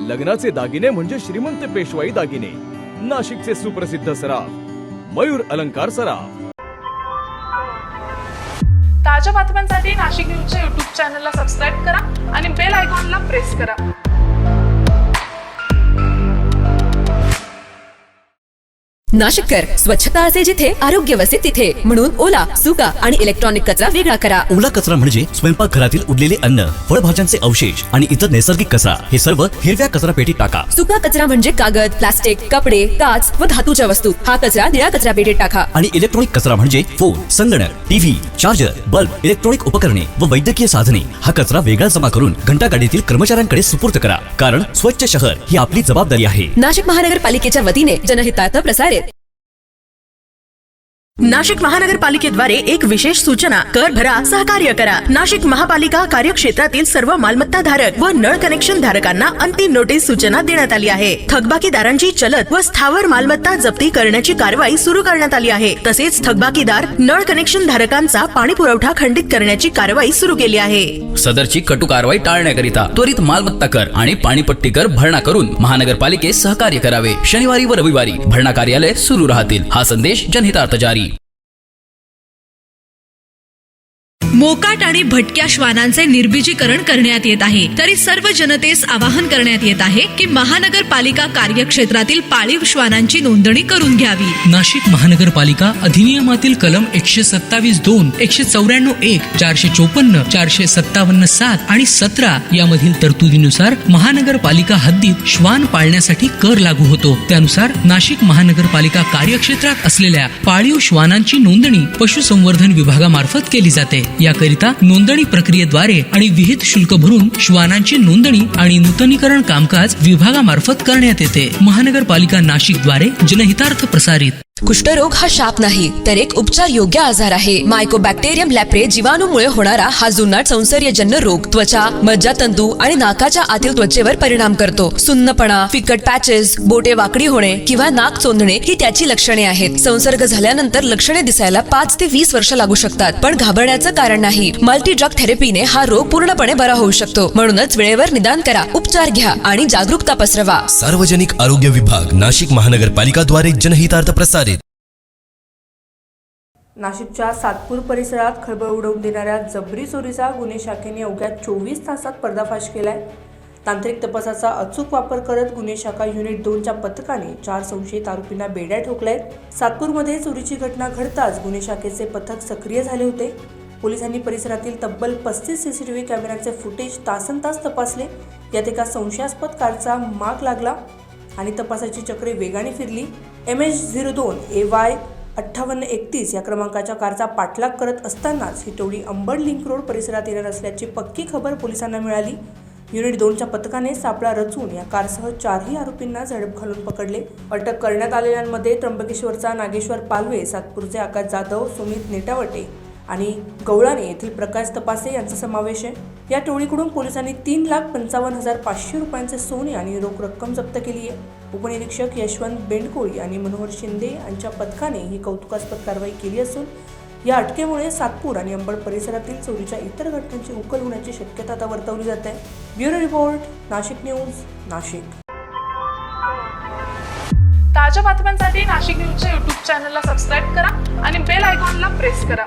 लग्नाचे दागिने म्हणजे श्रीमंत पेशवाई दागिने, नाशिकचे सुप्रसिद्ध सराफ मयूर अलंकार सराफ। ताज्या बातम्यांसाठी नाशिक न्यूजच्या YouTube चॅनलला सबस्क्राईब करा आणि बेल आयकॉनला प्रेस करा। नाशिककर, स्वच्छता असे जिथे आरोग्य वसे तिथे, म्हणून ओला, सुका आणि इलेक्ट्रॉनिक कचरा वेगळा करा। ओला कचरा म्हणजे स्वयंपाकघरातील उरलेले अन्न, फळभाज्यांचे अवशेष आणि इतर नैसर्गिक कचरा, हे सर्व हिरव्या कचरा पेटीत टाका। सुका कचरा म्हणजे कागद, प्लास्टिक, कपडे, काच व धातूच्या वस्तू, हा कचरा निळ्या कचरा पेटीत टाका। आणि इलेक्ट्रॉनिक कचरा म्हणजे फोन, संगणक, टीव्ही, चार्जर, बल्ब, इलेक्ट्रॉनिक उपकरणे व वैद्यकीय साधने, हा कचरा वेगळा जमा करून घंटागाडीतील कर्मचाऱ्यांकडे सुपूर्द करा, कारण स्वच्छ शहर ही आपली जबाबदारी आहे। नाशिक महानगरपालिकेच्या वतीने जनहितार्थ प्रसारित। नाशिक महानगरपालिकेद्वारे एक विशेष सूचना, कर भरा, सहकार्य करा। नाशिक महापालिका कार्यक्षेत्रातील सर्व मालमत्ता धारक व नळ कनेक्शन धारकांना अंतिम नोटीस सूचना देण्यात आली आहे। थकबाकीदारांची चलत व स्थावर मालमत्ता जप्ती करण्याची कारवाई सुरू करण्यात आली आहे। तसेच थकबाकीदार नळ कनेक्शन धारकांचा पाणी पुरवठा खंडित करण्याची कारवाई सुरू केली आहे। सदरची कटु कारवाई टाळण्याकरिता त्वरित मालमत्ता कर आणि पाणीपट्टी कर भरणा करून महानगरपालिकेस सहकार्य करावे। शनिवारी व रविवारी भरणा कार्यालय सुरू राहतील। हा संदेश जनहितार्थ जारी। मोकाट आणि भटक्या श्वानांचे निर्बीजीकरण करण्यात येत आहे, तरी सर्व जनतेस आवाहन करण्यात येत आहे की महानगरपालिका कार्यक्षेत्रातील पाळीव श्वानांची नोंदणी करून घ्यावी। नाशिक महानगरपालिका अधिनियमातील कलम 127(2), 194(1), 454, 457(7) आणि 17 यामधील तरतुदीनुसार महानगरपालिका हद्दीत श्वान पाळण्यासाठी कर लागू होतो। त्यानुसार नाशिक महानगरपालिका कार्यक्षेत्रात असलेल्या पाळीव श्वानांची नोंदणी पशुसंवर्धन विभागामार्फत केली जाते। याकरिता नोंदणी प्रक्रियेद्वारे आणि विहित शुल्क भरून श्वानांची नोंदणी आणि नूतनीकरण कामकाज विभागामार्फत करण्यात येते। महानगरपालिका नाशिक द्वारे जनहितार्थ प्रसारित। कुष्ठरोग हा शाप नाही, तर एक उपचार योग्य आजार आहे। मायकोबॅक्टेरियम लॅप्रे जीवाणूमुळे होणारा हा जुनाट संसर्गजन्य रोग त्वचा, मज्जातंतू आणि नाकाच्या आतील त्वचेवर परिणाम करतो। सुन्नपणा, फिकट पॅचेस, बोटे वाकडी होणे किंवा नाक चोंदणे ही त्याची लक्षणे आहेत। संसर्ग झाल्यानंतर लक्षणे दिसायला 5 ते 20 वर्ष लागू शकतात, पण घाबरण्याचं कारण नाही। मल्टी ड्रग थेरपीने हा रोग पूर्णपणे बरा होऊ शकतो। म्हणूनच वेळेवर निदान करा, उपचार घ्या आणि जागरूकता पसरवा। सार्वजनिक आरोग्य विभाग, नाशिक महानगरपालिका द्वारे जनहितार्थ प्रसारित। नाशिकच्या सातपूर परिसरात खळबळ उडवून देणाऱ्या जबरी चोरीचा गुन्हे शाखेने अवघ्या 24 तासात पर्दाफाश केलाय। तांत्रिक तपासाचा अचूक वापर करत गुन्हे शाखा युनिट 2च्या पथकाने 4 संशयित आरोपींना बेड्या ठोकल्यात। सातपूरमध्ये चोरीची घटना घडताच गुन्हे शाखेचे पथक सक्रिय झाले होते। पोलिसांनी परिसरातील तब्बल 35 सीसीटीव्ही कॅमेऱ्यांचे फुटेज तासनतास तपासले। यात एका संशयास्पद कारचा माग लागला आणि तपासाची चक्रे वेगाने फिरली। MH02 AY 5831 या क्रमांकाच्या कारचा पाठलाग करत असतानाच ही टोळी अंबड लिंक रोड परिसरात येणार असल्याची पक्की खबर पोलिसांना मिळाली। युनिट 2च्या पथकाने सापळा रचून या कारसह 4ही आरोपींना झडप घालून पकडले। अटक करण्यात आलेल्यांमध्ये त्र्यंबकेश्वरचा नागेश्वर पालवे, सातपूरचे आकाश जाधव, सुमित नेटावटे आणि गवळाणे येथील प्रकाश तपासे यांचा समावेश आहे। या टोळीकडून पोलिसांनी 3,55,500 रुपयांचे सोने आणि रोख रक्कम जप्त केली आहे। उपनिरीक्षक यशवंत बेंडकोळी आणि मनोहर शिंदे यांच्या पथकाने ही कौतुकास्पद कारवाई केली असून या अटकेमुळे सातपूर आणि अंबड परिसरातील चोरीच्या इतर घटनांची उकल होण्याची शक्यता आता वर्तवली जाते। Bureau report, Nashik news, Nashik. ताज्या बातम्यांसाठी नाशिक न्यूजच्या YouTube चॅनलला सबस्क्राईब करा आणि बेल आयकॉनला प्रेस करा।